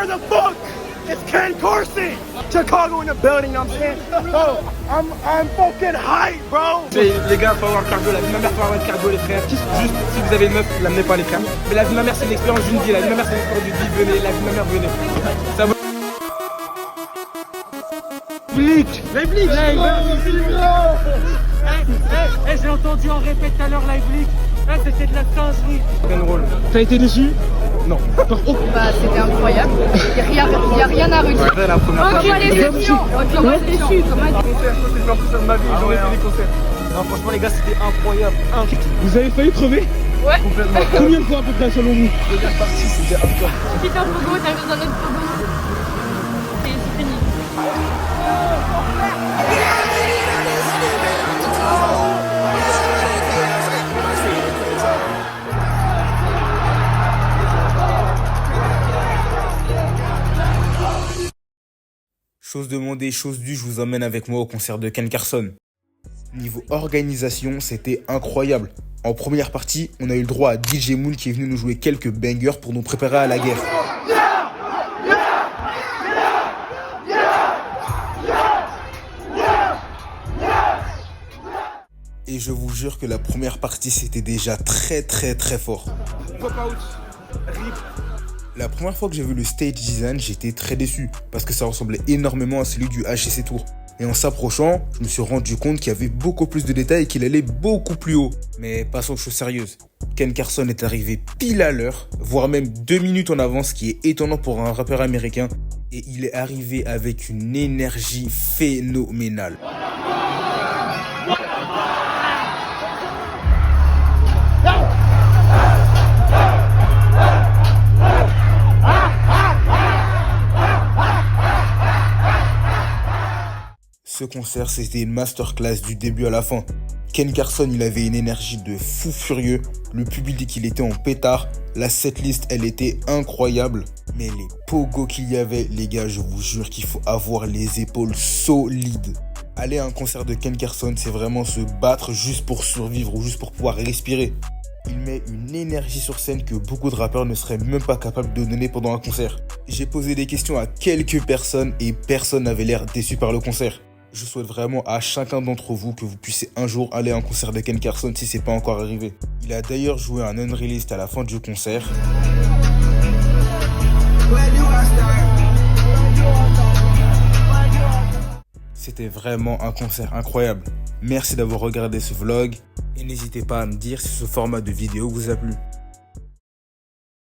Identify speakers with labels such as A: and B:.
A: Where the fuck is Ken Carson? Chicago in the building, I'm saying. Oh, I'm fucking hype, bro.
B: Les gars, faut avoir le cardio, la vie de ma mère, faut avoir le cardio, les frères. Juste, si vous avez une meuf, l'amenez pas les frères. Mais la vie de ma mère, c'est une expérience d'une vie. La vie de ma mère, c'est une expérience d'une vie. Venez, la vie de ma mère, venez. Ça va.
A: Bleach, les Bleach.
C: J'ai entendu en répète tout à l'heure live leak. C'était de la singerie.
B: T'as été déçu? Non.
D: Bah, c'était incroyable. Il y a rien à redire.
B: La première fois.
D: Aucune déception. Aucune déçu.
B: C'est le meilleur concert de ma vie. J'aurais fait des concerts. Non, franchement, les gars, c'était incroyable.
E: Vous avez failli crever?
D: Ouais.
B: Complètement.
E: Combien de fois à peu près selon vous?
B: Première partie, c'était hardcore.
D: Si t'es un pogo, t'arrives dans notre pogo. C'est fini.
F: Chose demandée, chose due, je vous emmène avec moi au concert de Ken Carson. Niveau organisation, c'était incroyable. En première partie, on a eu le droit à DJ Moon qui est venu nous jouer quelques bangers pour nous préparer à la guerre. Et je vous jure que la première partie, c'était déjà très fort. La première fois que j'ai vu le stage design, j'étais très déçu parce que ça ressemblait énormément à celui du HCC Tour. Et en s'approchant, je me suis rendu compte qu'il y avait beaucoup plus de détails et qu'il allait beaucoup plus haut. Mais passons aux choses sérieuses. Ken Carson est arrivé pile à l'heure, voire même 2 minutes en avance, ce qui est étonnant pour un rappeur américain. Et il est arrivé avec une énergie phénoménale. Ce concert, c'était une masterclass du début à la fin. Ken Carson, il avait une énergie de fou furieux. Le public, il était en pétard. La setlist, elle était incroyable. Mais les pogos qu'il y avait, les gars, je vous jure qu'il faut avoir les épaules solides. Aller à un concert de Ken Carson, c'est vraiment se battre juste pour survivre ou juste pour pouvoir respirer. Il met une énergie sur scène que beaucoup de rappeurs ne seraient même pas capables de donner pendant un concert. J'ai posé des questions à quelques personnes et personne n'avait l'air déçu par le concert. Je souhaite vraiment à chacun d'entre vous que vous puissiez un jour aller à un concert de Ken Carson si c'est pas encore arrivé. Il a d'ailleurs joué un unreleased à la fin du concert. C'était vraiment un concert incroyable. Merci d'avoir regardé ce vlog et n'hésitez pas à me dire si ce format de vidéo vous a plu.